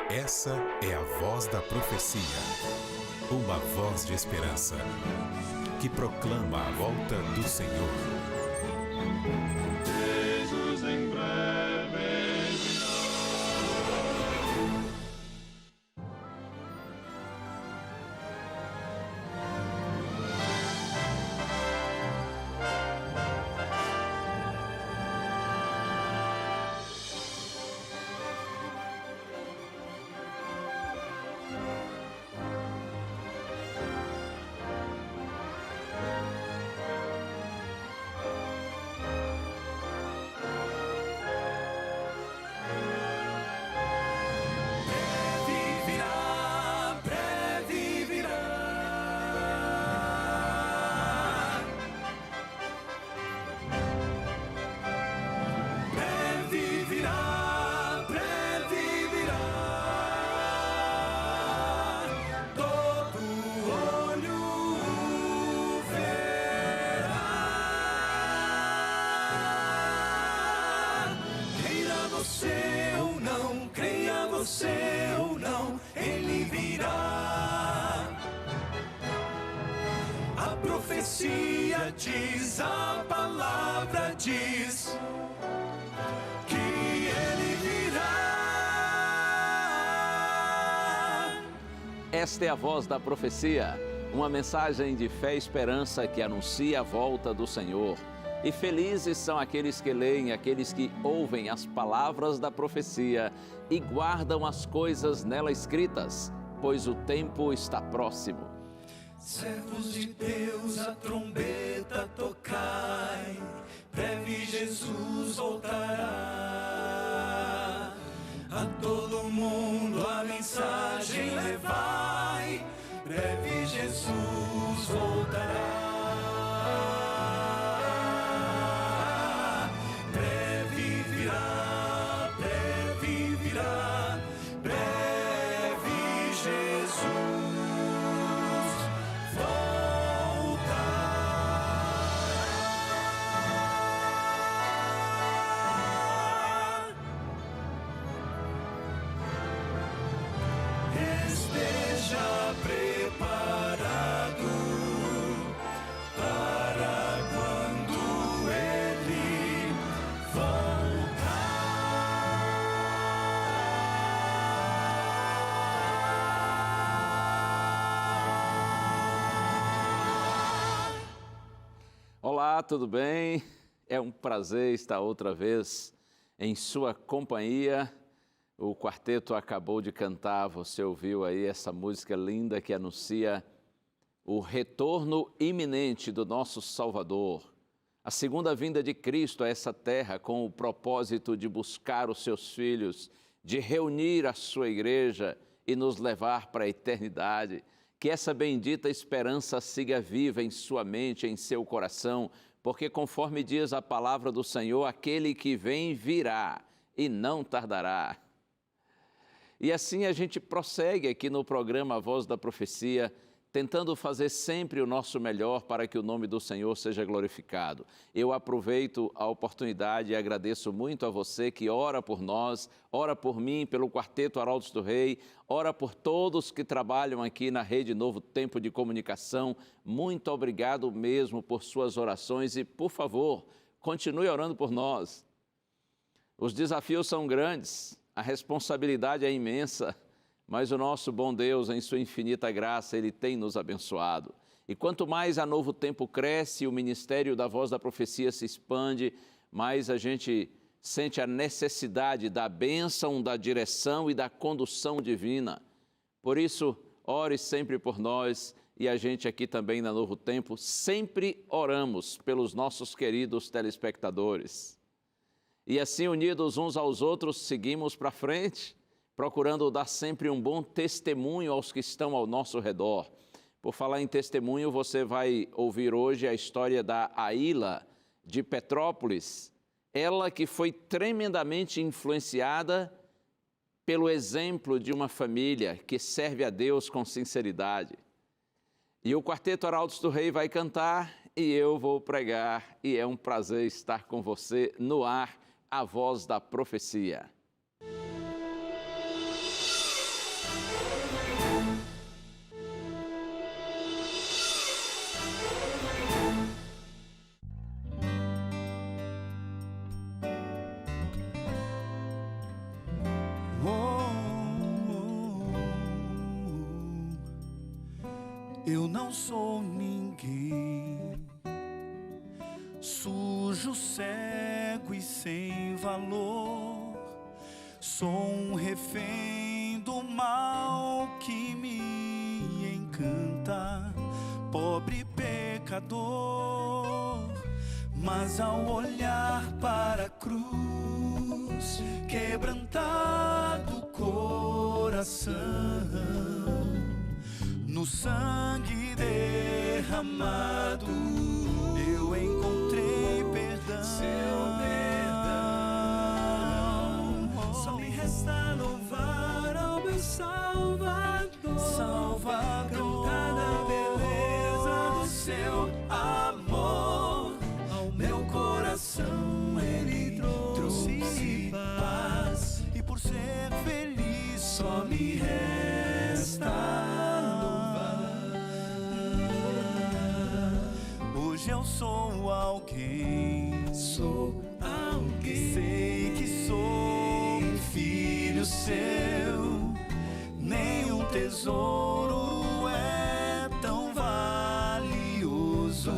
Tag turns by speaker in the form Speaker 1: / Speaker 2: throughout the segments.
Speaker 1: Essa é a voz da profecia, uma voz de esperança, que proclama a volta do Senhor.
Speaker 2: Jesus em breve virá. Você ou não, ele virá. A profecia diz, a palavra diz que ele virá.
Speaker 3: Esta é a voz da profecia, uma mensagem de fé e esperança que anuncia a volta do Senhor. E felizes são aqueles que leem, aqueles que ouvem as palavras da profecia e guardam as coisas nela escritas, pois o tempo está próximo.
Speaker 2: Servos de Deus, a trombeta tocai, breve Jesus voltará. A todo mundo a mensagem levai, breve Jesus voltará.
Speaker 3: Olá, tudo bem? É um prazer estar outra vez em sua companhia. O quarteto acabou de cantar, você ouviu aí essa música linda que anuncia o retorno iminente do nosso Salvador. A segunda vinda de Cristo a essa terra com o propósito de buscar os seus filhos, de reunir a sua igreja e nos levar para a eternidade. Que essa bendita esperança siga viva em sua mente, em seu coração, porque conforme diz a palavra do Senhor, aquele que vem virá e não tardará. E assim a gente prossegue aqui no programa A Voz da Profecia, tentando fazer sempre o nosso melhor para que o nome do Senhor seja glorificado. Eu aproveito a oportunidade e agradeço muito a você que ora por nós, ora por mim, pelo Quarteto Arautos do Rei, ora por todos que trabalham aqui na Rede Novo Tempo de Comunicação. Muito obrigado mesmo por suas orações e, por favor, continue orando por nós. Os desafios são grandes, a responsabilidade é imensa, mas o nosso bom Deus, em sua infinita graça, Ele tem nos abençoado. E quanto mais a Novo Tempo cresce e o ministério da Voz da Profecia se expande, mais a gente sente a necessidade da bênção, da direção e da condução divina. Por isso, ore sempre por nós e a gente aqui também na Novo Tempo sempre oramos pelos nossos queridos telespectadores. E assim, unidos uns aos outros, seguimos para frente, procurando dar sempre um bom testemunho aos que estão ao nosso redor. Por falar em testemunho, você vai ouvir hoje a história da Aila de Petrópolis, ela que foi tremendamente influenciada pelo exemplo de uma família que serve a Deus com sinceridade. E o Quarteto Arautos do Rei vai cantar e eu vou pregar, e é um prazer estar com você no ar, a Voz da Profecia.
Speaker 2: Eu não sou ninguém, sujo, cego e sem valor. Sou um refém do mal que me encanta, pobre pecador. Mas ao olhar para a cruz, quebrantado o coração, no sangue derramado, eu encontrei perdão. Seu perdão. Só me resta louvar ao meu Salvador, Salvador. Cantar a beleza do seu amor. Ao meu coração ele trouxe paz, e por ser feliz só me resta louvar. Hoje eu sou alguém, sei que sou um filho seu. Nenhum tesouro é tão valioso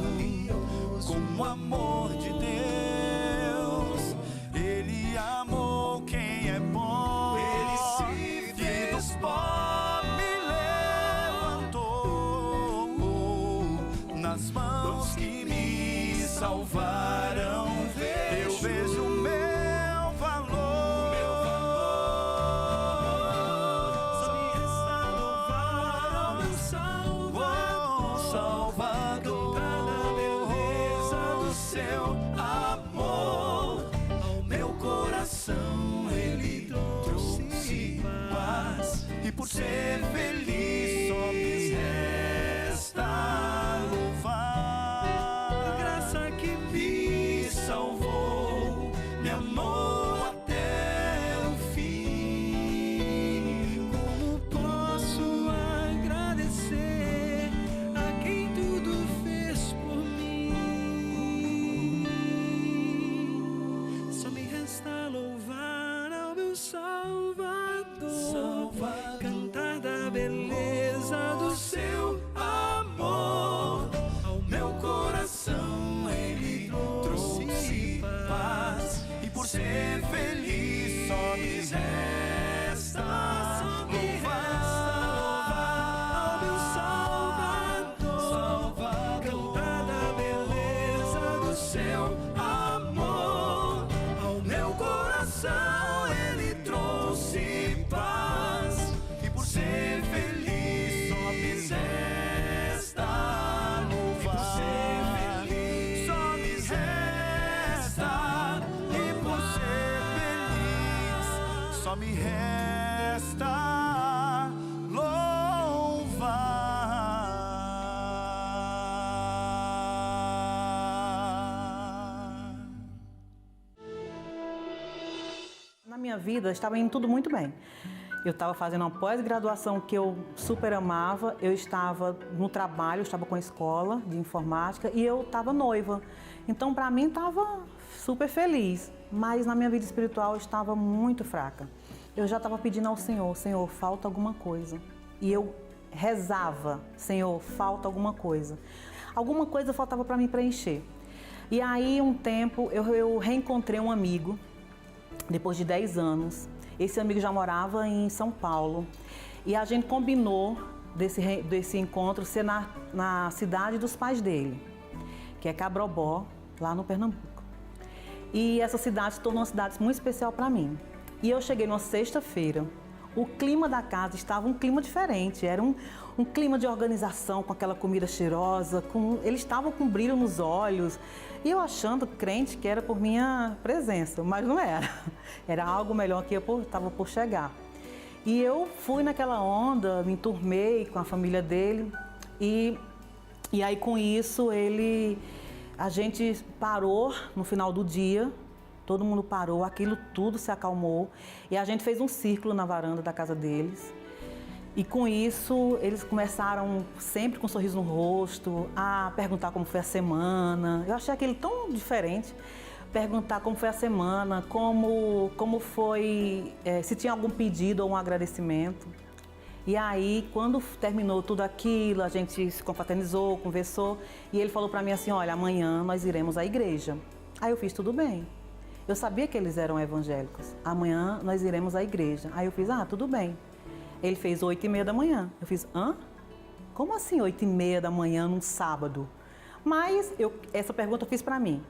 Speaker 2: como o amor de Deus. Ele amou quem é bom, ele se fez dos pó, me levantou nas mãos que me salvaram. Eu vejo o meu valor. Só me resta louvar ao meu Salvador, Salvador. Cantar a beleza do seu amor. Ao meu coração ele trouxe paz, e por ser feliz só me resta louvar. A graça que me salvou, me amou até o fim. Como posso agradecer a quem tudo fez por mim? Só me resta louvar ao meu Salvador, cantar da beleza do seu amor. Ao meu coração ele trouxe paz, e por ser feliz só me resta louvar ao meu Salvador, cantar da beleza do seu amor. Ao meu coração ele trouxe paz, e por ser feliz só me resta louvar. Só me resta, e por ser feliz só me resta louvar.
Speaker 4: Na minha vida estava indo tudo muito bem. Eu estava fazendo uma pós-graduação que eu super amava, eu estava no trabalho, eu estava com a escola de informática e eu estava noiva. Então, para mim, estava super feliz. Mas na minha vida espiritual eu estava muito fraca. Eu já estava pedindo ao Senhor, Senhor, falta alguma coisa. E eu rezava, Senhor, falta alguma coisa. Alguma coisa faltava para me preencher. E aí, um tempo, eu reencontrei um amigo, depois de 10 anos. Esse amigo já morava em São Paulo. E a gente combinou desse encontro ser na cidade dos pais dele, que é Cabrobó, lá no Pernambuco. E essa cidade se tornou uma cidade muito especial para mim. E eu cheguei numa sexta-feira. O clima da casa estava um clima diferente, era um clima de organização, com aquela comida cheirosa, eles estavam com brilho nos olhos. E eu achando, crente, que era por minha presença, mas não era. Era algo melhor que eu estava por chegar. E eu fui naquela onda, me enturmei com a família dele. E aí com isso, a gente parou no final do dia. Todo mundo parou, aquilo tudo se acalmou e a gente fez um círculo na varanda da casa deles. E com isso, eles começaram sempre com um sorriso no rosto, a perguntar como foi a semana. Eu achei aquilo tão diferente. Perguntar como foi a semana, como foi, se tinha algum pedido ou um agradecimento. E aí, quando terminou tudo aquilo, a gente se confraternizou, conversou, e ele falou para mim assim, olha, amanhã nós iremos à igreja. Aí eu fiz, tudo bem. Eu sabia que eles eram evangélicos. Amanhã nós iremos à igreja. Aí eu fiz, tudo bem. Ele fez 8h30 da manhã. Eu fiz, hã? Como assim 8h30 da manhã num sábado? Mas essa pergunta eu fiz para mim.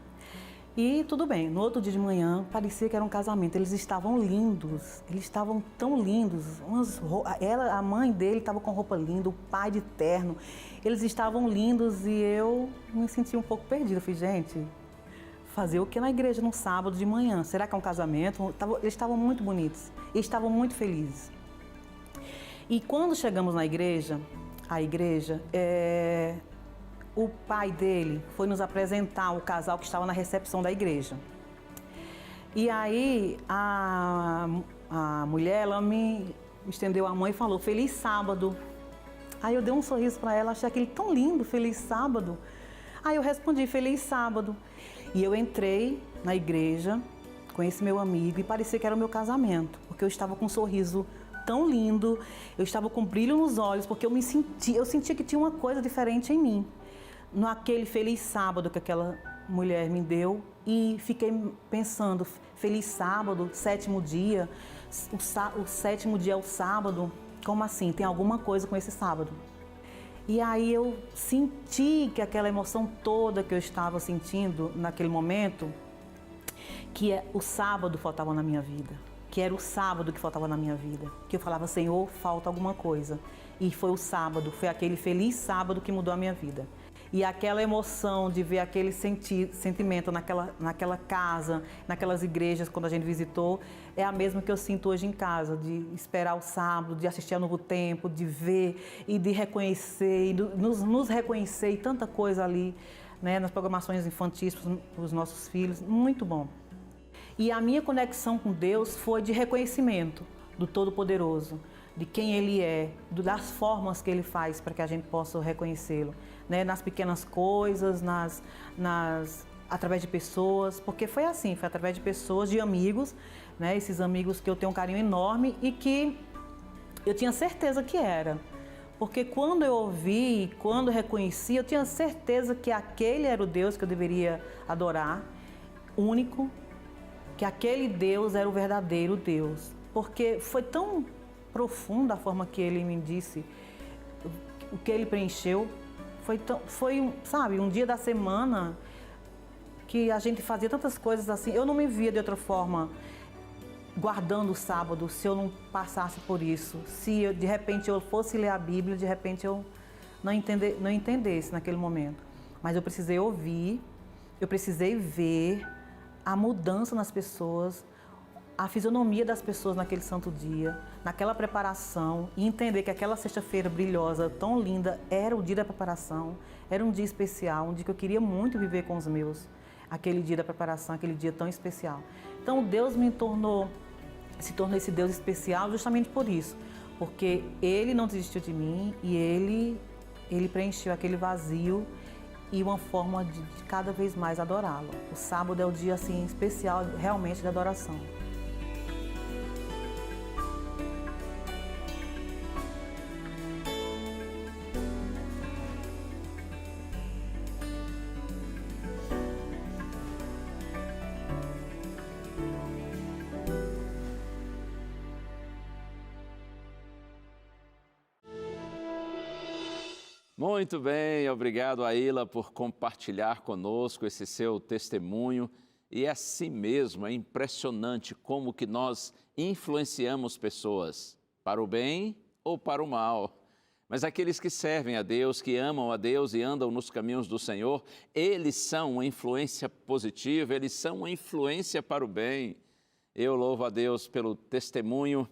Speaker 4: E tudo bem, no outro dia de manhã, parecia que era um casamento. Eles estavam lindos, eles estavam tão lindos. A mãe dele estava com roupa linda, o pai de terno. Eles estavam lindos e eu me senti um pouco perdida. Eu falei, gente, fazer o que na igreja num sábado de manhã? Será que é um casamento? Eles estavam muito bonitos, eles estavam muito felizes. E quando chegamos na igreja, o pai dele foi nos apresentar o casal que estava na recepção da igreja. E aí a mulher, ela me estendeu a mão e falou, feliz sábado. Aí eu dei um sorriso para ela, achei aquele tão lindo, feliz sábado. Aí eu respondi, feliz sábado. E eu entrei na igreja com esse meu amigo e parecia que era o meu casamento, porque eu estava com um sorriso tão lindo, eu estava com brilho nos olhos, porque eu sentia que tinha uma coisa diferente em mim. Naquele feliz sábado que aquela mulher me deu, e fiquei pensando, feliz sábado, 7º dia, o 7º dia é o sábado, como assim? Tem alguma coisa com esse sábado? E aí eu senti que aquela emoção toda que eu estava sentindo naquele momento, que o sábado faltava na minha vida, que era o sábado que faltava na minha vida, que eu falava, Senhor, falta alguma coisa. E foi o sábado, foi aquele feliz sábado que mudou a minha vida. E aquela emoção de ver aquele sentimento naquela casa, naquelas igrejas, quando a gente visitou, é a mesma que eu sinto hoje em casa, de esperar o sábado, de assistir a Novo Tempo, de ver e de reconhecer, e nos reconhecer, e tanta coisa ali, né, nas programações infantis para os nossos filhos, muito bom. E a minha conexão com Deus foi de reconhecimento do Todo-Poderoso, de quem Ele é, das formas que Ele faz para que a gente possa reconhecê-lo, né? Nas pequenas coisas, através de pessoas, porque foi assim, foi através de pessoas, de amigos, né? Esses amigos que eu tenho um carinho enorme e que eu tinha certeza que era. Porque quando eu ouvi, quando eu reconheci, eu tinha certeza que aquele era o Deus que eu deveria adorar, único, que aquele Deus era o verdadeiro Deus. Porque foi tão profunda a forma que ele me disse, o que ele preencheu. Foi, sabe, um dia da semana que a gente fazia tantas coisas assim. Eu não me via de outra forma guardando o sábado se eu não passasse por isso. Se de repente eu fosse ler a Bíblia, de repente eu não entendesse naquele momento. Mas eu precisei ouvir, eu precisei ver a mudança nas pessoas, a fisionomia das pessoas naquele santo dia, naquela preparação, e entender que aquela sexta-feira brilhosa, tão linda, era o dia da preparação, era um dia especial, um dia que eu queria muito viver com os meus, aquele dia da preparação, aquele dia tão especial. Então Deus se tornou esse Deus especial justamente por isso, porque Ele não desistiu de mim e Ele preencheu aquele vazio e uma forma de cada vez mais adorá-lo. O sábado é o dia assim especial realmente de adoração.
Speaker 3: Muito bem, obrigado Aila por compartilhar conosco esse seu testemunho. E é assim mesmo, é impressionante como que nós influenciamos pessoas, para o bem ou para o mal. Mas aqueles que servem a Deus, que amam a Deus e andam nos caminhos do Senhor, eles são uma influência positiva, eles são uma influência para o bem. Eu louvo a Deus pelo testemunho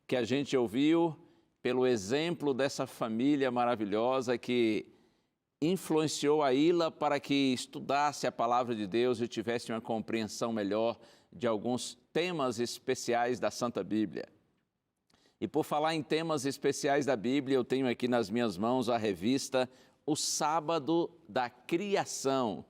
Speaker 3: que a gente ouviu, pelo exemplo dessa família maravilhosa que influenciou a Aila para que estudasse a palavra de Deus e tivesse uma compreensão melhor de alguns temas especiais da Santa Bíblia. E por falar em temas especiais da Bíblia, eu tenho aqui nas minhas mãos a revista O Sábado da Criação,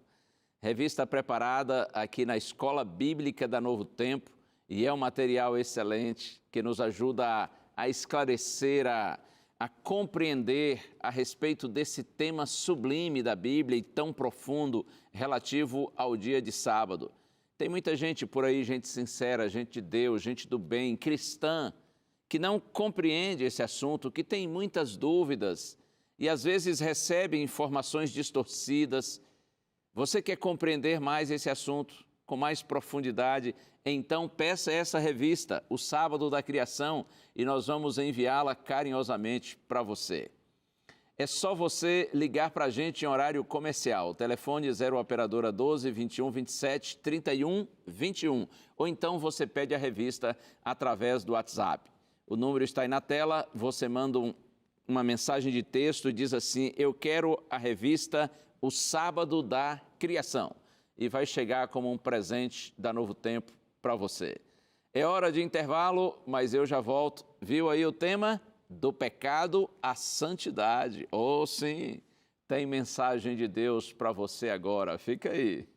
Speaker 3: revista preparada aqui na Escola Bíblica da Novo Tempo, e é um material excelente que nos ajuda a esclarecer, a a compreender a respeito desse tema sublime da Bíblia e tão profundo relativo ao dia de sábado. Tem muita gente por aí, gente sincera, gente de Deus, gente do bem, cristã, que não compreende esse assunto, que tem muitas dúvidas e às vezes recebe informações distorcidas. Você quer compreender mais esse assunto com mais profundidade? Então peça essa revista, O Sábado da Criação, e nós vamos enviá-la carinhosamente para você. É só você ligar para a gente em horário comercial. O telefone 0 operadora 12 21 27 31 21. Ou então você pede a revista através do WhatsApp. O número está aí na tela, você manda uma mensagem de texto e diz assim: eu quero a revista O Sábado da Criação. E vai chegar como um presente da Novo Tempo para você. É hora de intervalo, mas eu já volto. Viu aí o tema? Do pecado à santidade. Oh, sim, tem mensagem de Deus para você agora. Fica aí.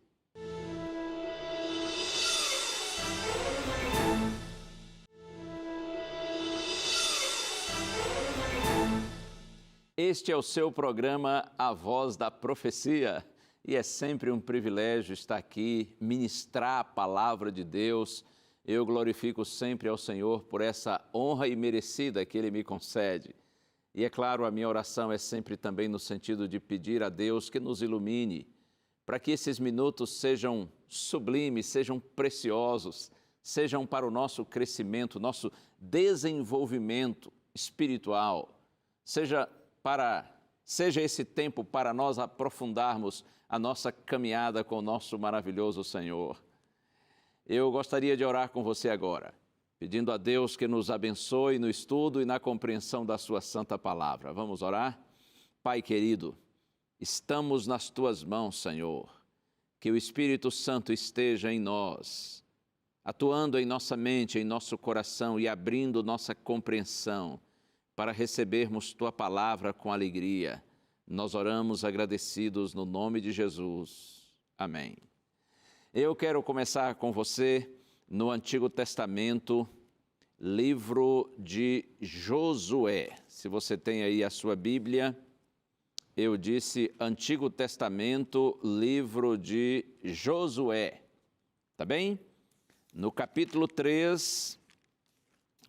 Speaker 3: Este é o seu programa A Voz da Profecia. E é sempre um privilégio estar aqui, ministrar a palavra de Deus. Eu glorifico sempre ao Senhor por essa honra imerecida que Ele me concede. E é claro, a minha oração é sempre também no sentido de pedir a Deus que nos ilumine, para que esses minutos sejam sublimes, sejam preciosos, sejam para o nosso crescimento, nosso desenvolvimento espiritual, seja esse tempo para nós aprofundarmos a nossa caminhada com o nosso maravilhoso Senhor. Eu gostaria de orar com você agora, pedindo a Deus que nos abençoe no estudo e na compreensão da sua santa palavra. Vamos orar? Pai querido, estamos nas tuas mãos, Senhor. Que o Espírito Santo esteja em nós, atuando em nossa mente, em nosso coração e abrindo nossa compreensão para recebermos tua palavra com alegria. Nós oramos agradecidos no nome de Jesus. Amém. Eu quero começar com você no Antigo Testamento, livro de Josué. Se você tem aí a sua Bíblia, eu disse Antigo Testamento, livro de Josué. Tá bem? No capítulo 3,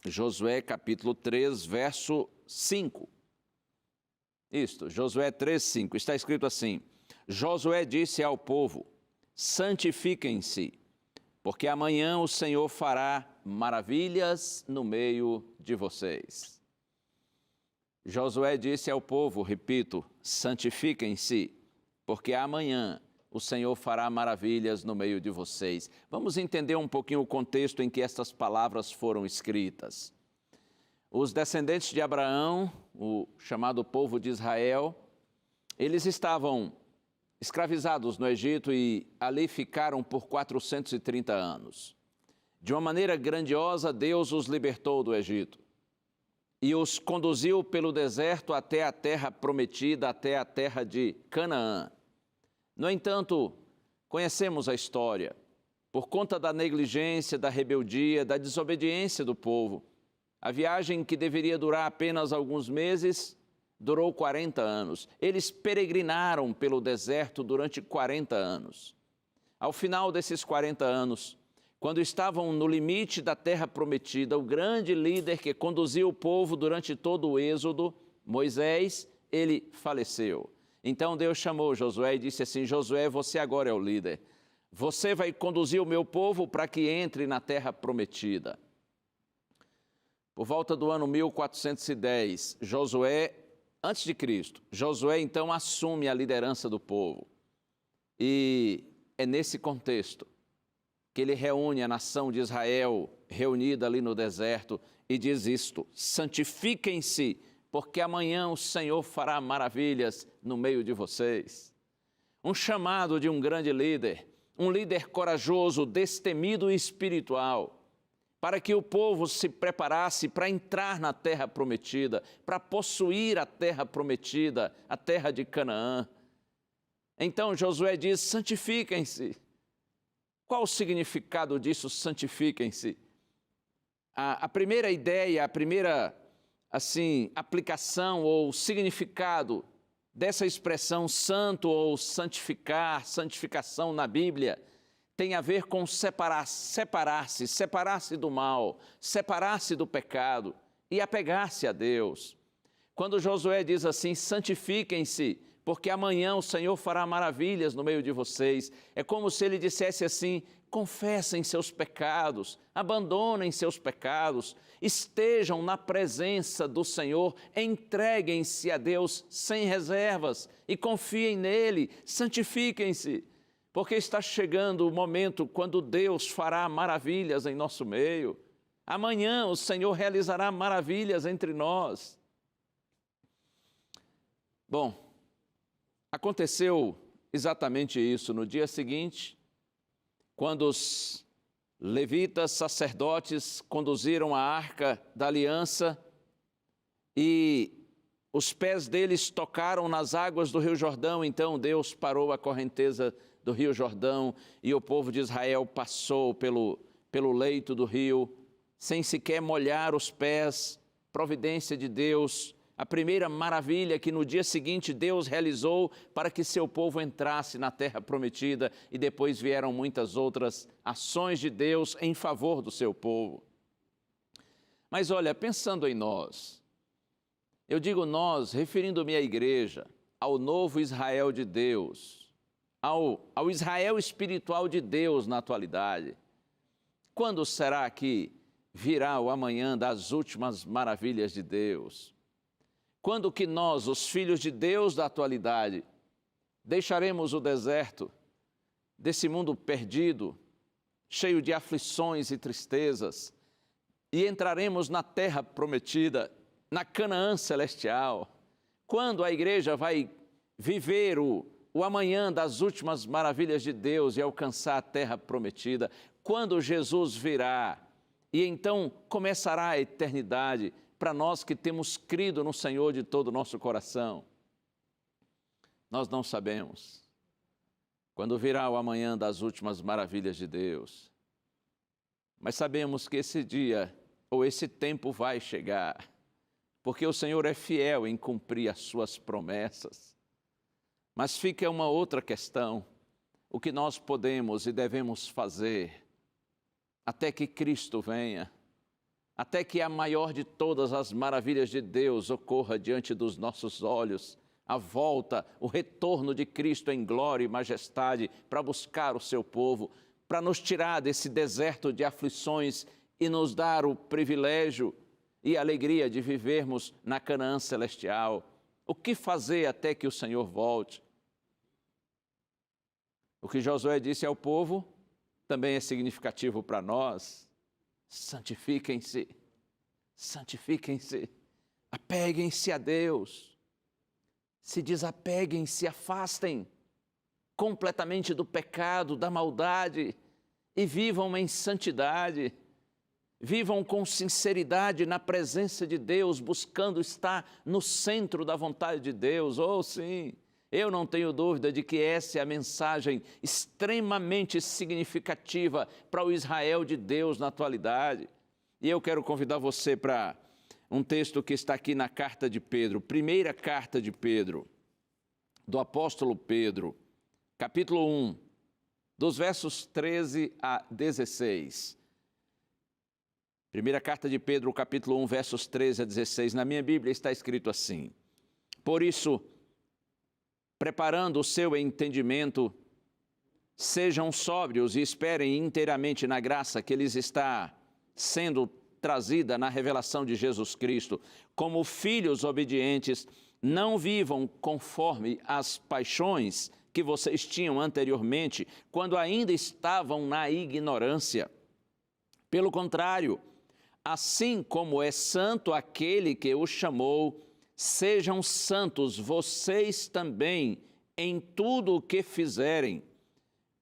Speaker 3: Josué capítulo 3, verso 5. Isto, Josué 3, 5. Está escrito assim: Josué disse ao povo: santifiquem-se, porque amanhã o Senhor fará maravilhas no meio de vocês. Josué disse ao povo, repito, santifiquem-se, porque amanhã o Senhor fará maravilhas no meio de vocês. Vamos entender um pouquinho o contexto em que estas palavras foram escritas. Os descendentes de Abraão, o chamado povo de Israel, eles estavam escravizados no Egito e ali ficaram por 430 anos. De uma maneira grandiosa, Deus os libertou do Egito e os conduziu pelo deserto até a terra prometida, até a terra de Canaã. No entanto, conhecemos a história. Por conta da negligência, da rebeldia, da desobediência do povo, a viagem que deveria durar apenas alguns meses, durou 40 anos. Eles peregrinaram pelo deserto durante 40 anos. Ao final desses 40 anos, quando estavam no limite da terra prometida, o grande líder que conduziu o povo durante todo o êxodo, Moisés, ele faleceu. Então Deus chamou Josué e disse assim: Josué, você agora é o líder. Você vai conduzir o meu povo para que entre na terra prometida. Por volta do ano 1410, Josué, antes de Cristo, Josué então assume a liderança do povo. E é nesse contexto que ele reúne a nação de Israel, reunida ali no deserto, e diz isto: santifiquem-se, porque amanhã o Senhor fará maravilhas no meio de vocês. Um chamado de um grande líder, um líder corajoso, destemido e espiritual, para que o povo se preparasse para entrar na terra prometida, para possuir a terra prometida, a terra de Canaã. Então Josué diz: santifiquem-se. Qual o significado disso, santifiquem-se? A primeira ideia, a primeira assim, aplicação ou significado dessa expressão santo ou santificar, santificação na Bíblia, tem a ver com separar-se do mal, separar-se do pecado e apegar-se a Deus. Quando Josué diz assim, santifiquem-se, porque amanhã o Senhor fará maravilhas no meio de vocês, é como se ele dissesse assim, confessem seus pecados, abandonem seus pecados, estejam na presença do Senhor, entreguem-se a Deus sem reservas e confiem nele, santifiquem-se, porque está chegando o momento quando Deus fará maravilhas em nosso meio. Amanhã o Senhor realizará maravilhas entre nós. Bom, aconteceu exatamente isso. No dia seguinte, quando os levitas, sacerdotes, conduziram a arca da aliança e os pés deles tocaram nas águas do Rio Jordão, então Deus parou a correnteza do Rio Jordão e o povo de Israel passou pelo leito do rio, sem sequer molhar os pés, providência de Deus, a primeira maravilha que no dia seguinte Deus realizou para que seu povo entrasse na terra prometida e depois vieram muitas outras ações de Deus em favor do seu povo. Mas olha, pensando em nós, eu digo nós, referindo-me à igreja, ao novo Israel de Deus, ao Israel espiritual de Deus na atualidade. Quando será que virá o amanhã das últimas maravilhas de Deus? Quando que nós, os filhos de Deus da atualidade, deixaremos o deserto desse mundo perdido, cheio de aflições e tristezas, e entraremos na terra prometida, na Canaã celestial? Quando a igreja vai viver o amanhã das últimas maravilhas de Deus e alcançar a terra prometida? Quando Jesus virá e então começará a eternidade para nós que temos crido no Senhor de todo o nosso coração? Nós não sabemos quando virá o amanhã das últimas maravilhas de Deus, mas sabemos que esse dia ou esse tempo vai chegar, porque o Senhor é fiel em cumprir as suas promessas. Mas fica uma outra questão, o que nós podemos e devemos fazer até que Cristo venha, até que a maior de todas as maravilhas de Deus ocorra diante dos nossos olhos, a volta, o retorno de Cristo em glória e majestade para buscar o seu povo, para nos tirar desse deserto de aflições e nos dar o privilégio e a alegria de vivermos na Canaã celestial. O que fazer até que o Senhor volte? O que Josué disse ao povo também é significativo para nós. Santifiquem-se, santifiquem-se, apeguem-se a Deus, se desapeguem, se afastem completamente do pecado, da maldade e vivam em santidade. Vivam com sinceridade na presença de Deus, buscando estar no centro da vontade de Deus. Oh, sim, eu não tenho dúvida de que essa é a mensagem extremamente significativa para o Israel de Deus na atualidade. E eu quero convidar você para um texto que está aqui na carta de Pedro, primeira carta de Pedro, do apóstolo Pedro, capítulo 1, dos versos 13 a 16. Primeira carta de Pedro, capítulo 1, versos 13 a 16. Na minha Bíblia está escrito assim: por isso, preparando o seu entendimento, sejam sóbrios e esperem inteiramente na graça que lhes está sendo trazida na revelação de Jesus Cristo. Como filhos obedientes, não vivam conforme as paixões que vocês tinham anteriormente, quando ainda estavam na ignorância. Pelo contrário, assim como é santo aquele que o chamou, sejam santos vocês também em tudo o que fizerem,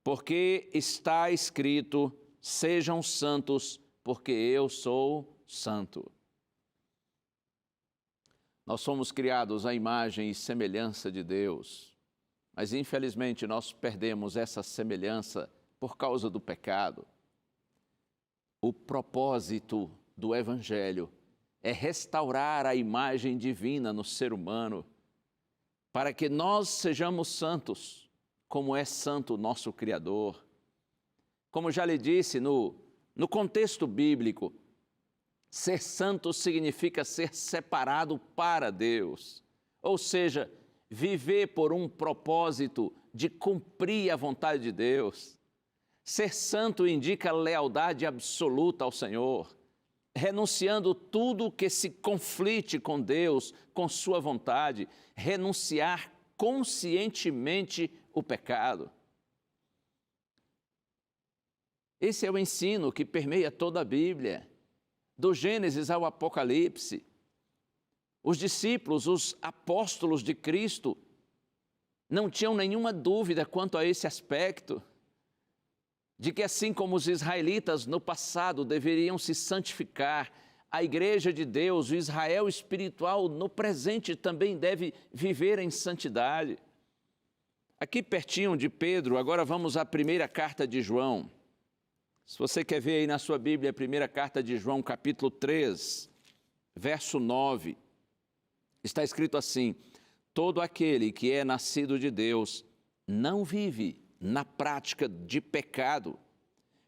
Speaker 3: porque está escrito: sejam santos, porque eu sou santo. Nós somos criados à imagem e semelhança de Deus, mas infelizmente nós perdemos essa semelhança por causa do pecado. O propósito do Evangelho é restaurar a imagem divina no ser humano, para que nós sejamos santos, como é santo o nosso Criador. Como já lhe disse, no contexto bíblico, ser santo significa ser separado para Deus, ou seja, viver por um propósito de cumprir a vontade de Deus. Ser santo indica lealdade absoluta ao Senhor, renunciando tudo que se conflite com Deus, com sua vontade, renunciar conscientemente o pecado. Esse é o ensino que permeia toda a Bíblia, do Gênesis ao Apocalipse. Os discípulos, os apóstolos de Cristo, não tinham nenhuma dúvida quanto a esse aspecto, de que assim como os israelitas no passado deveriam se santificar, a igreja de Deus, o Israel espiritual no presente também deve viver em santidade. Aqui pertinho de Pedro, agora vamos à primeira carta de João. Se você quer ver aí na sua Bíblia, a primeira carta de João, capítulo 3, verso 9, está escrito assim: todo aquele que é nascido de Deus não vive na prática de pecado,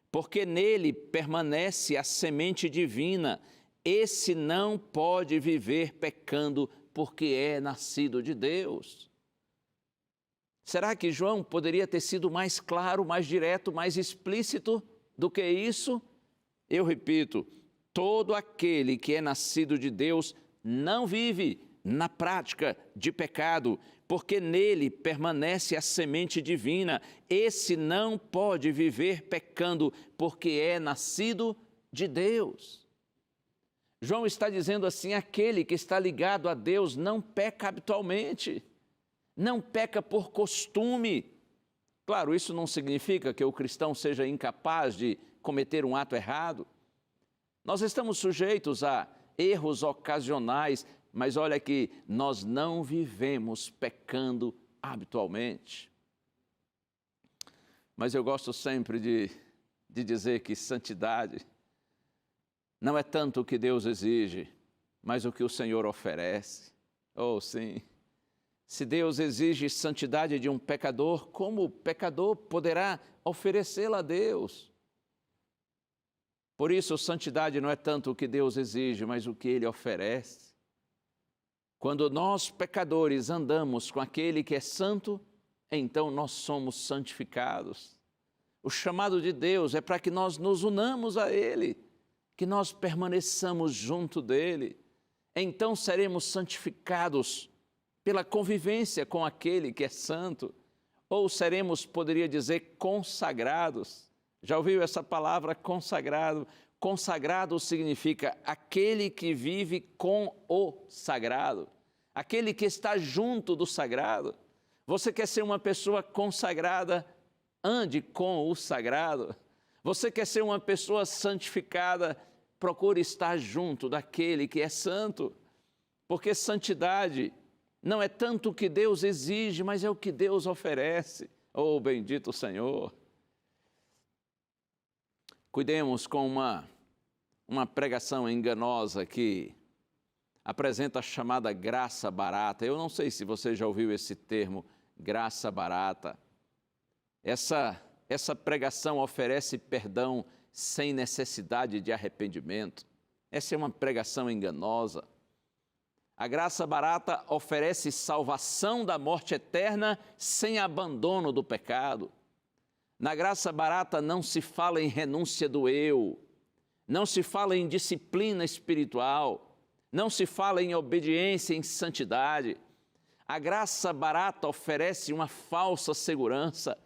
Speaker 3: porque nele permanece a semente divina. Esse não pode viver pecando, porque é nascido de Deus. Será que João poderia ter sido mais claro, mais direto, mais explícito do que isso? Eu repito, todo aquele que é nascido de Deus não vive na prática de pecado, porque nele permanece a semente divina. Esse não pode viver pecando, porque é nascido de Deus. João está dizendo assim, aquele que está ligado a Deus não peca habitualmente, não peca por costume. Claro, isso não significa que o cristão seja incapaz de cometer um ato errado. Nós estamos sujeitos a erros ocasionais, mas olha que nós não vivemos pecando habitualmente. Mas eu gosto sempre de dizer que santidade não é tanto o que Deus exige, mas o que o Senhor oferece. Oh, sim. Se Deus exige santidade de um pecador, como o pecador poderá oferecê-la a Deus? Por isso, santidade não é tanto o que Deus exige, mas o que Ele oferece. Quando nós, pecadores, andamos com aquele que é santo, então nós somos santificados. O chamado de Deus é para que nós nos unamos a Ele, que nós permaneçamos junto dEle. Então seremos santificados pela convivência com aquele que é santo, ou seremos, poderia dizer, consagrados. Já ouviu essa palavra, consagrado? Consagrado significa aquele que vive com o sagrado, aquele que está junto do sagrado. Você quer ser uma pessoa consagrada? Ande com o sagrado. Você quer ser uma pessoa santificada? Procure estar junto daquele que é santo, porque santidade não é tanto o que Deus exige, mas é o que Deus oferece. Oh, bendito Senhor! Cuidemos com uma pregação enganosa que apresenta a chamada graça barata. Eu não sei se você já ouviu esse termo, graça barata. Essa pregação oferece perdão sem necessidade de arrependimento. Essa é uma pregação enganosa. A graça barata oferece salvação da morte eterna sem abandono do pecado. Na graça barata não se fala em renúncia do eu, não se fala em disciplina espiritual, não se fala em obediência, em santidade. A graça barata oferece uma falsa segurança,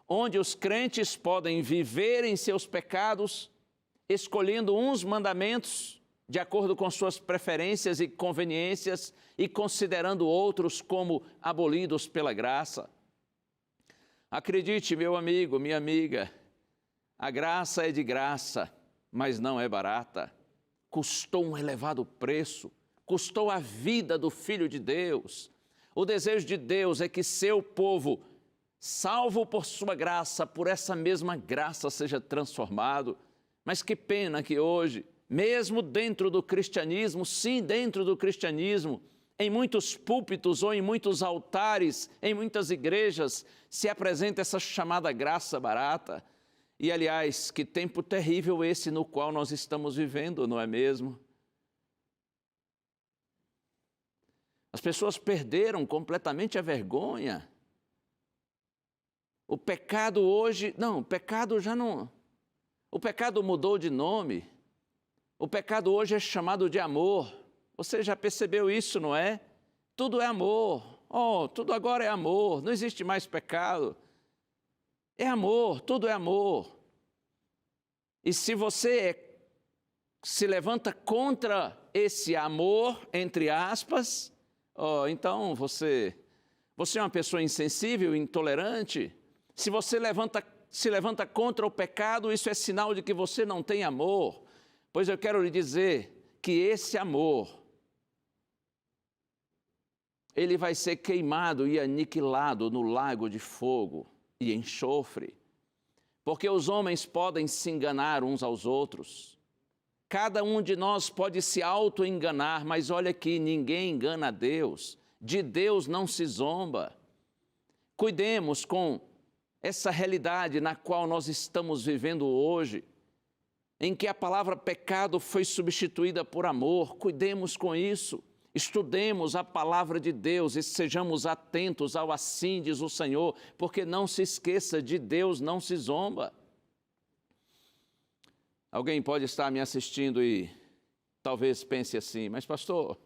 Speaker 3: onde os crentes podem viver em seus pecados, escolhendo uns mandamentos de acordo com suas preferências e conveniências e considerando outros como abolidos pela graça. Acredite, meu amigo, minha amiga, a graça é de graça, mas não é barata. Custou um elevado preço, custou a vida do Filho de Deus. O desejo de Deus é que seu povo, salvo por sua graça, por essa mesma graça seja transformado. Mas que pena que hoje mesmo dentro do cristianismo, sim, dentro do cristianismo, em muitos púlpitos ou em muitos altares, em muitas igrejas, se apresenta essa chamada graça barata. E, aliás, que tempo terrível esse no qual nós estamos vivendo, não é mesmo? As pessoas perderam completamente a vergonha. O pecado hoje, não, o pecado já não, o pecado mudou de nome. O pecado hoje é chamado de amor. Você já percebeu isso, não é? Tudo é amor. Oh, tudo agora é amor. Não existe mais pecado. É amor, tudo é amor. E se você se levanta contra esse amor, entre aspas, oh, então você é uma pessoa insensível, intolerante. Se você se levanta contra o pecado, isso é sinal de que você não tem amor. Pois eu quero lhe dizer que esse amor, ele vai ser queimado e aniquilado no lago de fogo e enxofre. Porque os homens podem se enganar uns aos outros. Cada um de nós pode se auto-enganar, mas olha aqui, ninguém engana a Deus. De Deus não se zomba. Cuidemos com essa realidade na qual nós estamos vivendo hoje, em que a palavra pecado foi substituída por amor. Cuidemos com isso. Estudemos a palavra de Deus e sejamos atentos ao assim diz o Senhor, porque não se esqueça, de Deus não se zomba. Alguém pode estar me assistindo e talvez pense assim, mas pastor,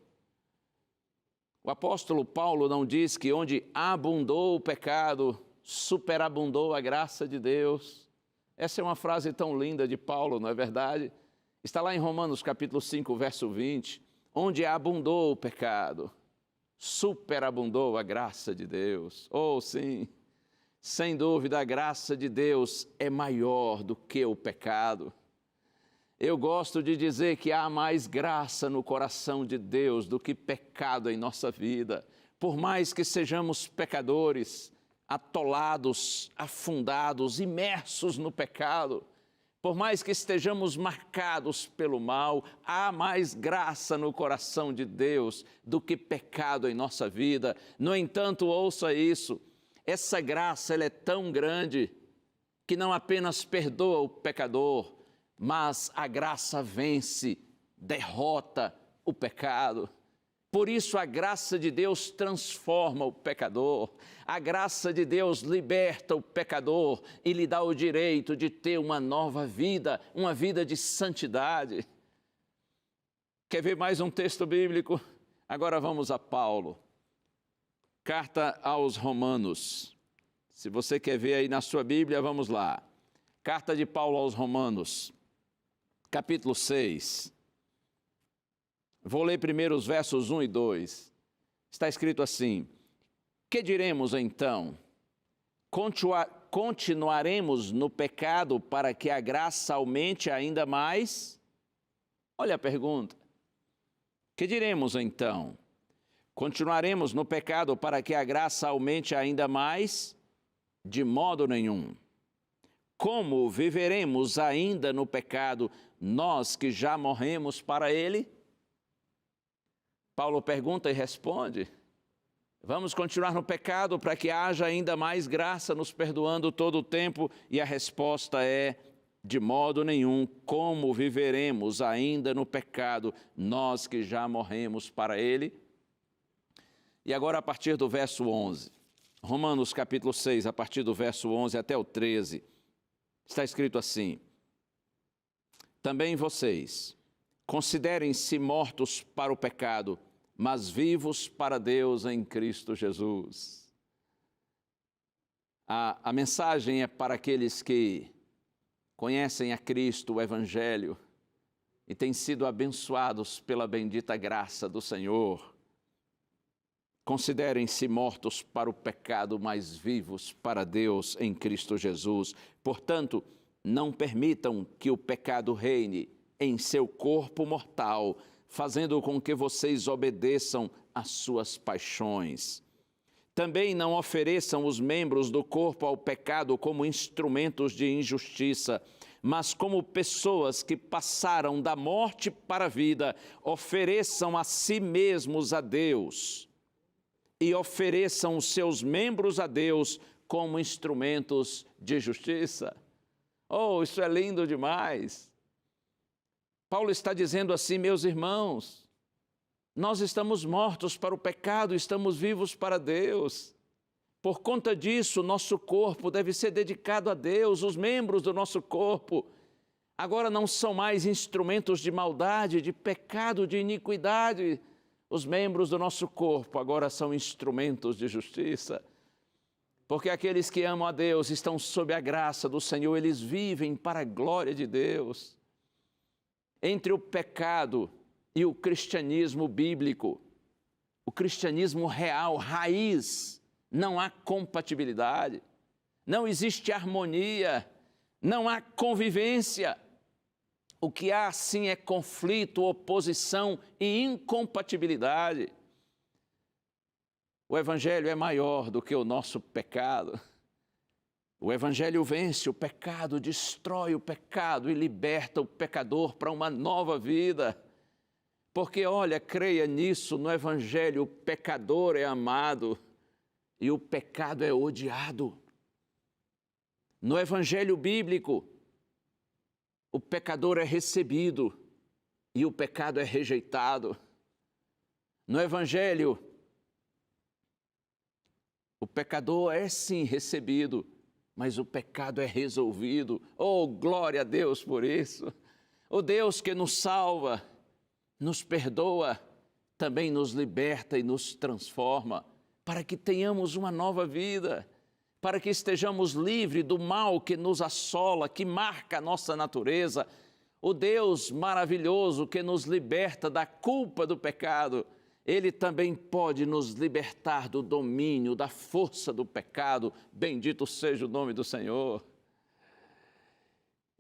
Speaker 3: o apóstolo Paulo não diz que onde abundou o pecado, superabundou a graça de Deus? Essa é uma frase tão linda de Paulo, não é verdade? Está lá em Romanos capítulo 5, verso 20. Onde abundou o pecado, superabundou a graça de Deus. Oh, sim, sem dúvida a graça de Deus é maior do que o pecado. Eu gosto de dizer que há mais graça no coração de Deus do que pecado em nossa vida. Por mais que sejamos pecadores, atolados, afundados, imersos no pecado, por mais que estejamos marcados pelo mal, há mais graça no coração de Deus do que pecado em nossa vida. No entanto, ouça isso, essa graça ela é tão grande que não apenas perdoa o pecador, mas a graça vence, derrota o pecado. Por isso a graça de Deus transforma o pecador, a graça de Deus liberta o pecador e lhe dá o direito de ter uma nova vida, uma vida de santidade. Quer ver mais um texto bíblico? Agora vamos a Paulo. Carta aos Romanos. Se você quer ver aí na sua Bíblia, vamos lá. Carta de Paulo aos Romanos, capítulo 6. Vou ler primeiro os versos 1 e 2. Está escrito assim: que diremos então? Continuaremos no pecado para que a graça aumente ainda mais? Olha a pergunta. Que diremos então? Continuaremos no pecado para que a graça aumente ainda mais? De modo nenhum. Como viveremos ainda no pecado, nós que já morremos para ele? Paulo pergunta e responde: vamos continuar no pecado para que haja ainda mais graça nos perdoando todo o tempo? E a resposta é: de modo nenhum. Como viveremos ainda no pecado, nós que já morremos para ele? E agora a partir do verso 11, Romanos capítulo 6, a partir do verso 11 até o 13, está escrito assim: também vocês considerem-se mortos para o pecado, mas vivos para Deus em Cristo Jesus. A mensagem é para aqueles que conhecem a Cristo, o Evangelho, e têm sido abençoados pela bendita graça do Senhor. Considerem-se mortos para o pecado, mas vivos para Deus em Cristo Jesus. Portanto, não permitam que o pecado reine em seu corpo mortal, fazendo com que vocês obedeçam às suas paixões. Também não ofereçam os membros do corpo ao pecado como instrumentos de injustiça, mas como pessoas que passaram da morte para a vida, ofereçam a si mesmos a Deus e ofereçam os seus membros a Deus como instrumentos de justiça. Oh, isso é lindo demais! Paulo está dizendo assim, meus irmãos, nós estamos mortos para o pecado, estamos vivos para Deus. Por conta disso, nosso corpo deve ser dedicado a Deus, os membros do nosso corpo agora não são mais instrumentos de maldade, de pecado, de iniquidade. Os membros do nosso corpo agora são instrumentos de justiça. Porque aqueles que amam a Deus estão sob a graça do Senhor, eles vivem para a glória de Deus. Entre o pecado e o cristianismo bíblico, o cristianismo real, raiz, não há compatibilidade, não existe harmonia, não há convivência. O que há, sim, é conflito, oposição e incompatibilidade. O Evangelho é maior do que o nosso pecado. O Evangelho vence o pecado, destrói o pecado e liberta o pecador para uma nova vida. Porque, olha, creia nisso, no Evangelho o pecador é amado e o pecado é odiado. No Evangelho bíblico, o pecador é recebido e o pecado é rejeitado. No Evangelho, o pecador é sim recebido, mas o pecado é resolvido. Oh, glória a Deus por isso! O Deus que nos salva, nos perdoa, também nos liberta e nos transforma, para que tenhamos uma nova vida, para que estejamos livres do mal que nos assola, que marca a nossa natureza. O Deus maravilhoso que nos liberta da culpa do pecado, Ele também pode nos libertar do domínio, da força do pecado. Bendito seja o nome do Senhor.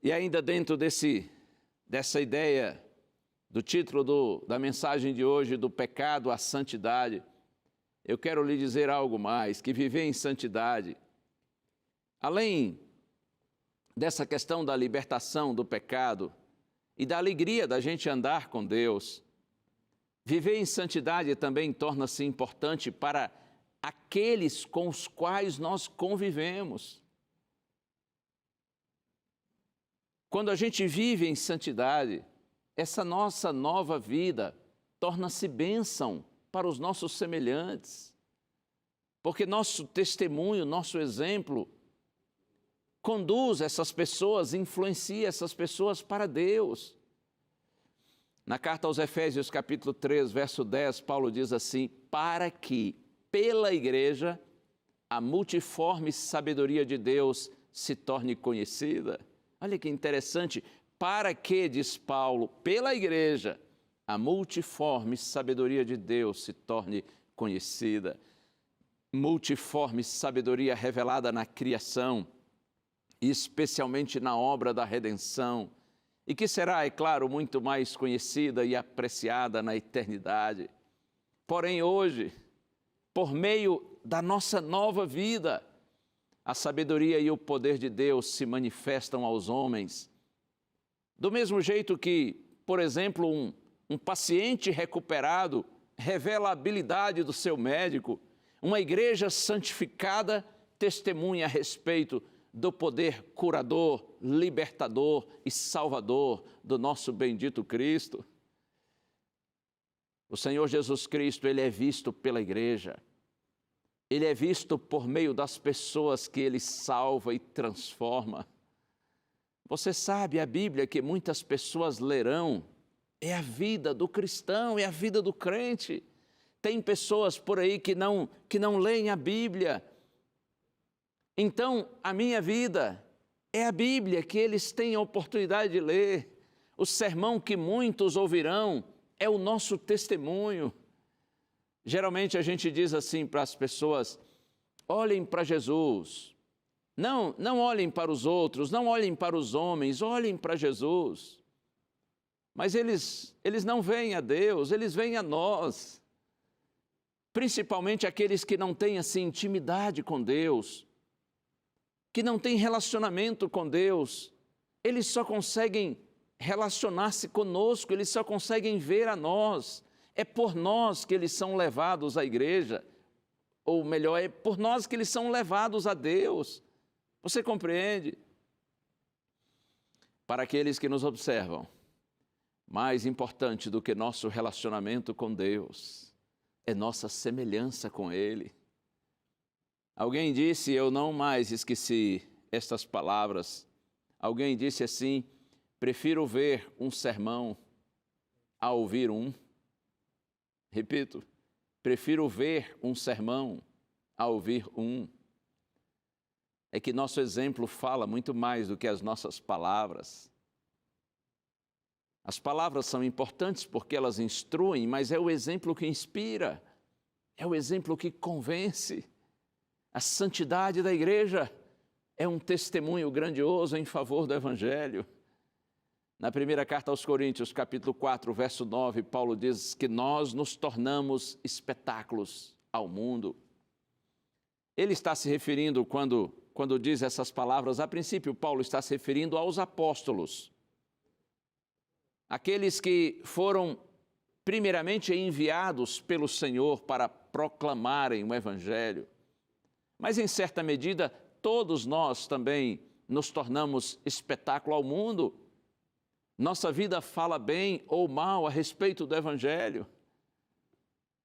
Speaker 3: E ainda dentro dessa ideia do título da mensagem de hoje, do pecado à santidade, eu quero lhe dizer algo mais, que viver em santidade, além dessa questão da libertação do pecado e da alegria da gente andar com Deus, viver em santidade também torna-se importante para aqueles com os quais nós convivemos. Quando a gente vive em santidade, essa nossa nova vida torna-se bênção para os nossos semelhantes, porque nosso testemunho, nosso exemplo, conduz essas pessoas, influencia essas pessoas para Deus. Na carta aos Efésios, capítulo 3, verso 10, Paulo diz assim: para que, pela igreja, a multiforme sabedoria de Deus se torne conhecida. Olha que interessante, para que, diz Paulo, pela igreja, a multiforme sabedoria de Deus se torne conhecida. Multiforme sabedoria revelada na criação, e especialmente na obra da redenção, e que será, é claro, muito mais conhecida e apreciada na eternidade. Porém, hoje, por meio da nossa nova vida, a sabedoria e o poder de Deus se manifestam aos homens. Do mesmo jeito que, por exemplo, um paciente recuperado revela a habilidade do seu médico, uma igreja santificada testemunha a respeito do poder curador, libertador e salvador do nosso bendito Cristo. O Senhor Jesus Cristo, Ele é visto pela igreja. Ele é visto por meio das pessoas que Ele salva e transforma. Você sabe, a Bíblia que muitas pessoas lerão é a vida do cristão, é a vida do crente. Tem pessoas por aí que não leem a Bíblia. Então, a minha vida é a Bíblia que eles têm a oportunidade de ler. O sermão que muitos ouvirão é o nosso testemunho. Geralmente a gente diz assim para as pessoas: olhem para Jesus. Não olhem para os outros, não olhem para os homens, olhem para Jesus. Mas eles não veem a Deus, eles veem a nós. Principalmente aqueles que não têm assim intimidade com Deus, que não têm relacionamento com Deus, eles só conseguem relacionar-se conosco, eles só conseguem ver a nós. É por nós que eles são levados à igreja, ou melhor, é por nós que eles são levados a Deus. Você compreende? Para aqueles que nos observam, mais importante do que nosso relacionamento com Deus é nossa semelhança com Ele. Alguém disse, eu não mais esqueci estas palavras, alguém disse assim, prefiro ver um sermão a ouvir um. Repito, prefiro ver um sermão a ouvir um. É que nosso exemplo fala muito mais do que as nossas palavras. As palavras são importantes porque elas instruem, mas é o exemplo que inspira, é o exemplo que convence. A santidade da igreja é um testemunho grandioso em favor do Evangelho. Na primeira carta aos Coríntios, capítulo 4, verso 9, Paulo diz que nós nos tornamos espetáculos ao mundo. Ele está se referindo, quando diz essas palavras, a princípio, Paulo está se referindo aos apóstolos. Aqueles que foram primeiramente enviados pelo Senhor para proclamarem o Evangelho. Mas, em certa medida, todos nós também nos tornamos espetáculo ao mundo. Nossa vida fala bem ou mal a respeito do Evangelho.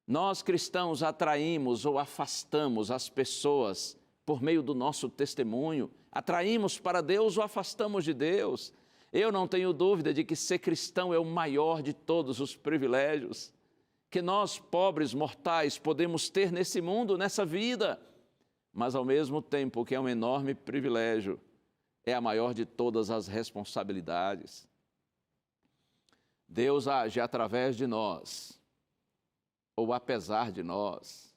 Speaker 3: Nós, cristãos, atraímos ou afastamos as pessoas por meio do nosso testemunho. Atraímos para Deus ou afastamos de Deus. Eu não tenho dúvida de que ser cristão é o maior de todos os privilégios que nós, pobres mortais, podemos ter nesse mundo, nessa vida. Mas, ao mesmo tempo que é um enorme privilégio, é a maior de todas as responsabilidades. Deus age através de nós, ou apesar de nós.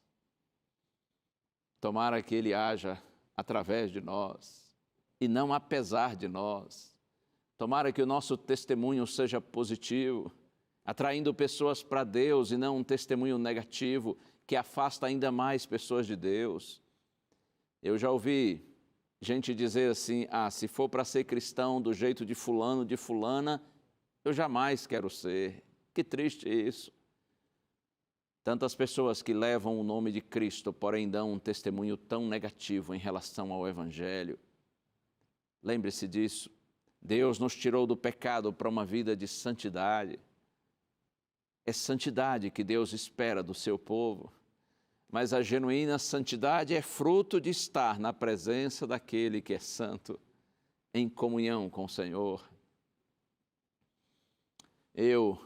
Speaker 3: Tomara que Ele haja através de nós, e não apesar de nós. Tomara que o nosso testemunho seja positivo, atraindo pessoas para Deus e não um testemunho negativo que afasta ainda mais pessoas de Deus. Eu já ouvi gente dizer assim, se for para ser cristão do jeito de fulano, de fulana, eu jamais quero ser. Que triste isso. Tantas pessoas que levam o nome de Cristo, porém dão um testemunho tão negativo em relação ao Evangelho. Lembre-se disso. Deus nos tirou do pecado para uma vida de santidade. É santidade que Deus espera do seu povo. Mas a genuína santidade é fruto de estar na presença daquele que é santo, em comunhão com o Senhor. Eu,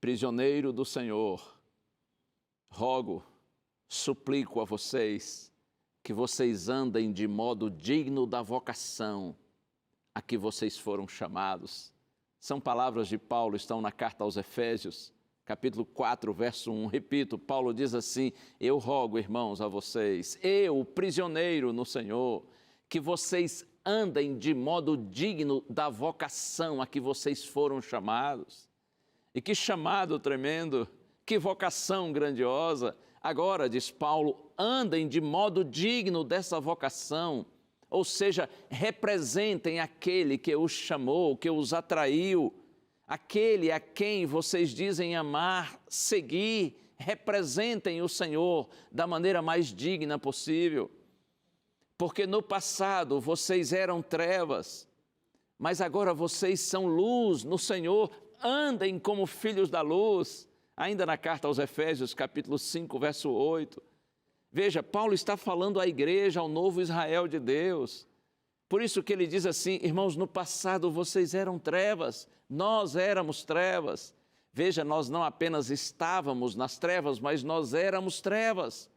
Speaker 3: prisioneiro do Senhor, rogo, suplico a vocês que vocês andem de modo digno da vocação a que vocês foram chamados. São palavras de Paulo, estão na carta aos Efésios, capítulo 4, verso 1. Repito, Paulo diz assim, eu rogo, irmãos, a vocês, eu, prisioneiro no Senhor, que vocês andem de modo digno da vocação a que vocês foram chamados. E que chamado tremendo, que vocação grandiosa. Agora, diz Paulo, andem de modo digno dessa vocação, ou seja, representem aquele que os chamou, que os atraiu, aquele a quem vocês dizem amar, seguir, representem o Senhor da maneira mais digna possível. Porque no passado vocês eram trevas, mas agora vocês são luz no Senhor, andem como filhos da luz. Ainda na carta aos Efésios, capítulo 5, verso 8. Veja, Paulo está falando à igreja, ao novo Israel de Deus. Por isso que ele diz assim, irmãos, no passado vocês eram trevas, nós éramos trevas. Veja, nós não apenas estávamos nas trevas, mas nós éramos trevas.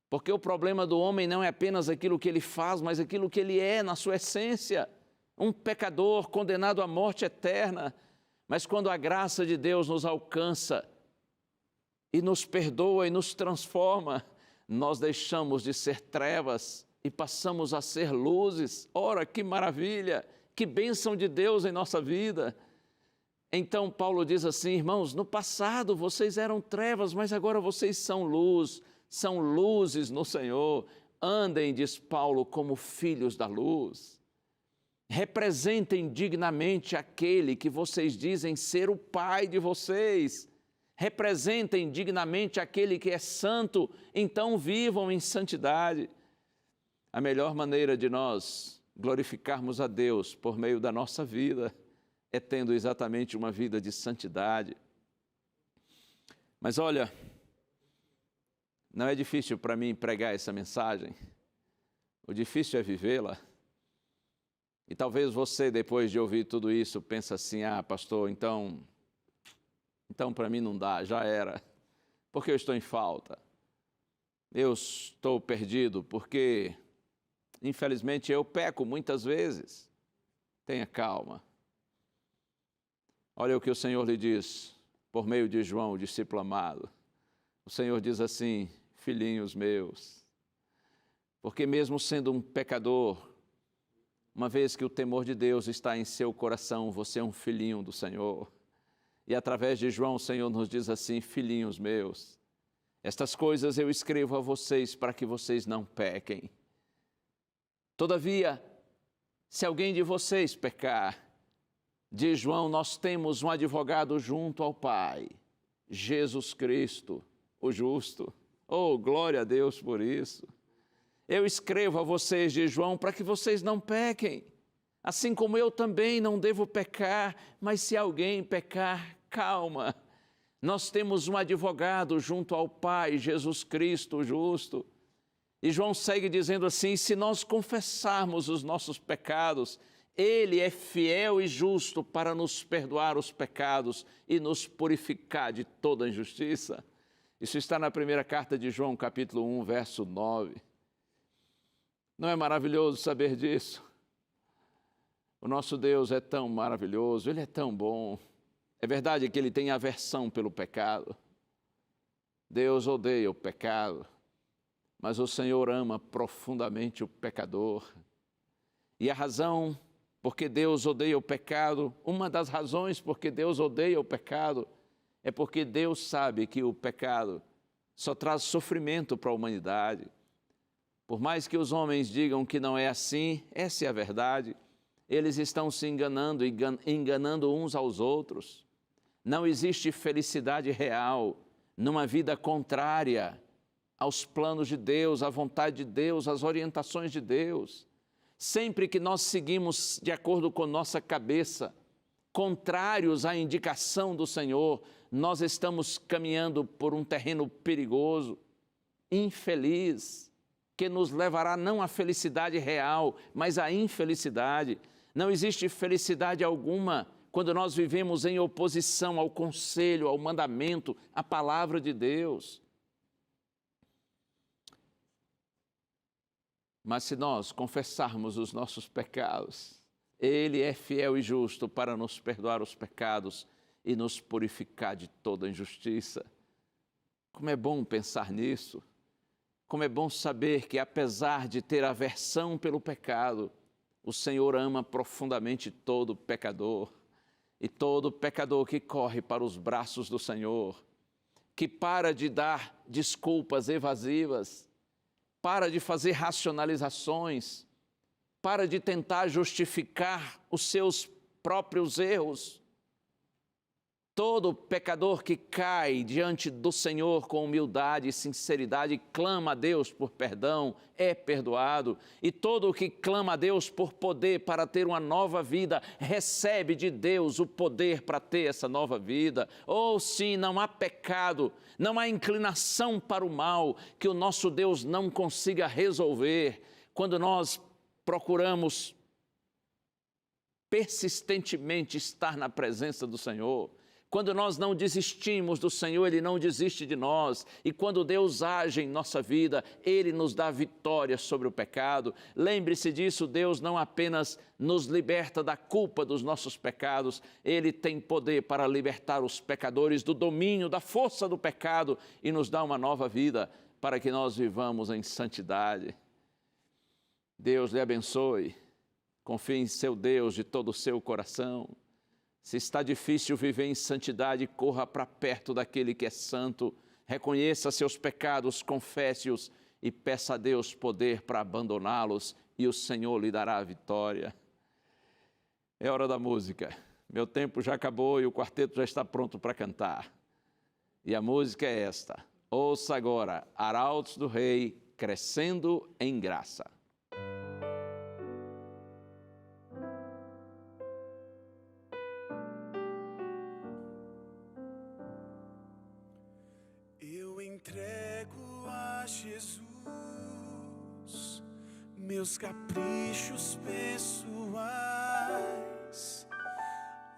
Speaker 3: Porque o problema do homem não é apenas aquilo que ele faz, mas aquilo que ele é na sua essência. Um pecador condenado à morte eterna. Mas quando a graça de Deus nos alcança e nos perdoa e nos transforma, nós deixamos de ser trevas e passamos a ser luzes. Ora, que maravilha, que bênção de Deus em nossa vida. Então Paulo diz assim, irmãos, no passado vocês eram trevas, mas agora vocês são luz, são luzes no Senhor. Andem, diz Paulo, como filhos da luz. Representem dignamente aquele que vocês dizem ser o Pai de vocês. Representem dignamente aquele que é santo, então vivam em santidade. A melhor maneira de nós glorificarmos a Deus por meio da nossa vida é tendo exatamente uma vida de santidade. Mas olha, não é difícil para mim pregar essa mensagem. O difícil é vivê-la. E talvez você, depois de ouvir tudo isso, pense assim, pastor, então para mim não dá, já era. Porque eu estou em falta. Eu estou perdido porque, infelizmente, eu peco muitas vezes. Tenha calma. Olha o que o Senhor lhe diz, por meio de João, o discípulo amado. O Senhor diz assim, filhinhos meus, porque mesmo sendo um pecador, uma vez que o temor de Deus está em seu coração, você é um filhinho do Senhor. E através de João, o Senhor nos diz assim, filhinhos meus, estas coisas eu escrevo a vocês para que vocês não pequem. Todavia, se alguém de vocês pecar, diz João, nós temos um advogado junto ao Pai, Jesus Cristo, o justo. Oh, glória a Deus por isso. Eu escrevo a vocês, diz João, para que vocês não pequem. Assim como eu também não devo pecar, mas se alguém pecar, calma. Nós temos um advogado junto ao Pai, Jesus Cristo, o justo. E João segue dizendo assim, se nós confessarmos os nossos pecados, Ele é fiel e justo para nos perdoar os pecados e nos purificar de toda injustiça. Isso está na primeira carta de João, capítulo 1, verso 9. Não é maravilhoso saber disso? O nosso Deus é tão maravilhoso, Ele é tão bom. É verdade que Ele tem aversão pelo pecado. Deus odeia o pecado, mas o Senhor ama profundamente o pecador. E a razão porque Deus odeia o pecado, uma das razões porque Deus odeia o pecado, é porque Deus sabe que o pecado só traz sofrimento para a humanidade. Por mais que os homens digam que não é assim, essa é a verdade. Eles estão se enganando, enganando uns aos outros. Não existe felicidade real numa vida contrária aos planos de Deus, à vontade de Deus, às orientações de Deus. Sempre que nós seguimos de acordo com nossa cabeça, contrários à indicação do Senhor, nós estamos caminhando por um terreno perigoso, infeliz, que nos levará não à felicidade real, mas à infelicidade. Não existe felicidade alguma quando nós vivemos em oposição ao conselho, ao mandamento, à palavra de Deus. Mas se nós confessarmos os nossos pecados, Ele é fiel e justo para nos perdoar os pecados e nos purificar de toda injustiça. Como é bom pensar nisso. Como é bom saber que, apesar de ter aversão pelo pecado, o Senhor ama profundamente todo pecador. E todo pecador que corre para os braços do Senhor, que para de dar desculpas evasivas, para de fazer racionalizações, para de tentar justificar os seus próprios erros. Todo pecador que cai diante do Senhor com humildade e sinceridade, clama a Deus por perdão, é perdoado. E todo o que clama a Deus por poder para ter uma nova vida, recebe de Deus o poder para ter essa nova vida. Ou sim, não há pecado, não há inclinação para o mal que o nosso Deus não consiga resolver. Quando nós procuramos persistentemente estar na presença do Senhor, quando nós não desistimos do Senhor, Ele não desiste de nós. E quando Deus age em nossa vida, Ele nos dá vitória sobre o pecado. Lembre-se disso, Deus não apenas nos liberta da culpa dos nossos pecados, Ele tem poder para libertar os pecadores do domínio, da força do pecado e nos dá uma nova vida para que nós vivamos em santidade. Deus lhe abençoe. Confie em seu Deus de todo o seu coração. Se está difícil viver em santidade, corra para perto daquele que é santo, reconheça seus pecados, confesse-os e peça a Deus poder para abandoná-los e o Senhor lhe dará a vitória. É hora da música. Meu tempo já acabou e o quarteto já está pronto para cantar. E a música é esta. Ouça agora, Arautos do Rei, Crescendo em Graça.
Speaker 2: Eu entrego a Jesus meus caprichos pessoais,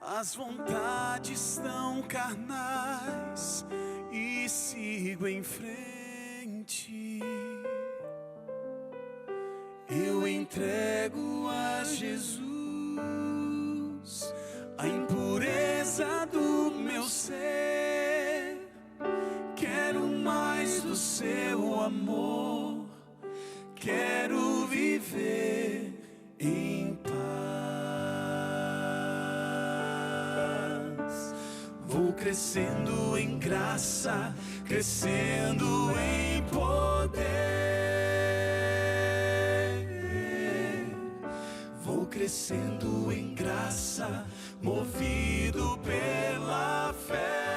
Speaker 2: as vontades tão carnais, e sigo em frente. Eu entrego a Jesus a impureza do meu ser. Quero mais do seu amor, quero viver em paz. Vou crescendo em graça, crescendo em poder. Vou crescendo em graça, movido pela fé.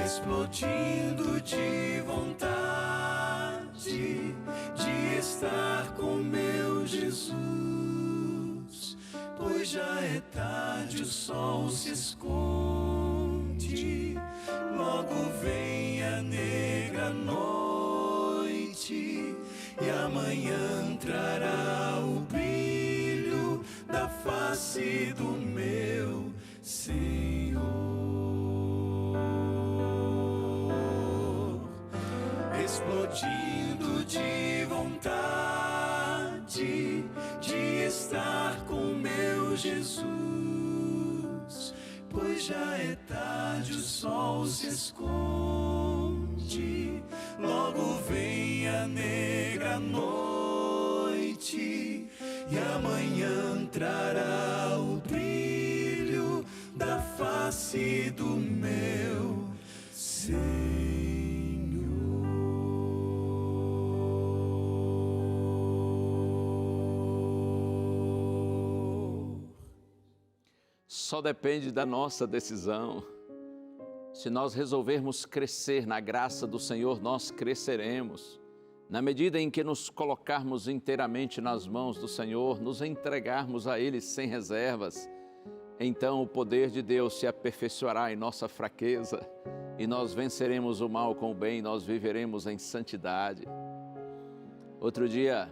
Speaker 2: Explodindo de vontade de estar com meu Jesus, pois já é tarde, o sol se esconde, logo vem a negra noite, e amanhã trará o brilho da face do meu Senhor. Explodindo de vontade de estar com meu Jesus, pois já é tarde, o sol se esconde, logo vem a negra noite, e amanhã trará o brilho da face do meu Senhor.
Speaker 3: Só depende da nossa decisão. Se nós resolvermos crescer na graça do Senhor, nós cresceremos. Na medida em que nos colocarmos inteiramente nas mãos do Senhor, nos entregarmos a Ele sem reservas, então o poder de Deus se aperfeiçoará em nossa fraqueza e nós venceremos o mal com o bem, nós viveremos em santidade. Outro dia,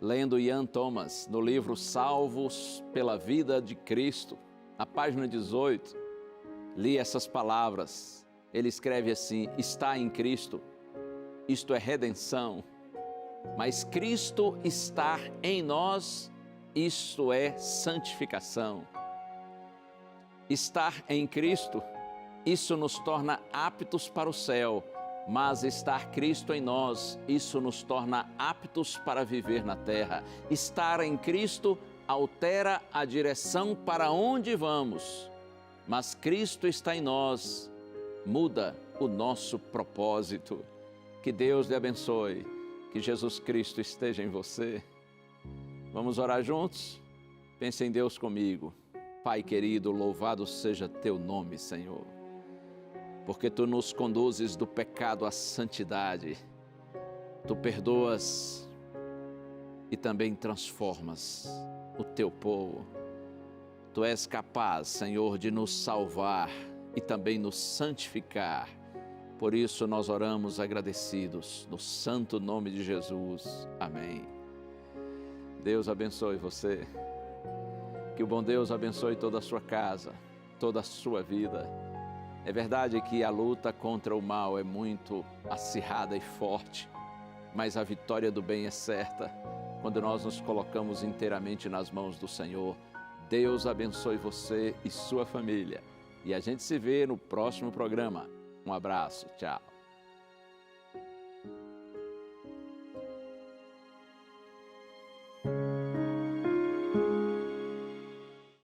Speaker 3: lendo Ian Thomas, no livro Salvos pela Vida de Cristo, na página 18, li essas palavras. Ele escreve assim: está em Cristo, isto é redenção, mas Cristo estar em nós, isto é santificação. Estar em Cristo, isso nos torna aptos para o céu, mas estar Cristo em nós, isso nos torna aptos para viver na terra. Estar em Cristo altera a direção para onde vamos, mas Cristo está em nós, muda o nosso propósito. Que Deus lhe abençoe, que Jesus Cristo esteja em você. Vamos orar juntos? Pense em Deus comigo. Pai querido, louvado seja teu nome, Senhor, porque tu nos conduzes do pecado à santidade, tu perdoas e também transformas o teu povo. Tu és capaz, Senhor, de nos salvar e também nos santificar. Por isso nós oramos agradecidos, no santo nome de Jesus. Amém. Deus abençoe você. Que o bom Deus abençoe toda a sua casa, toda a sua vida. É verdade que a luta contra o mal é muito acirrada e forte, mas a vitória do bem é certa quando nós nos colocamos inteiramente nas mãos do Senhor. Deus abençoe você e sua família. E a gente se vê no próximo programa. Um abraço, tchau.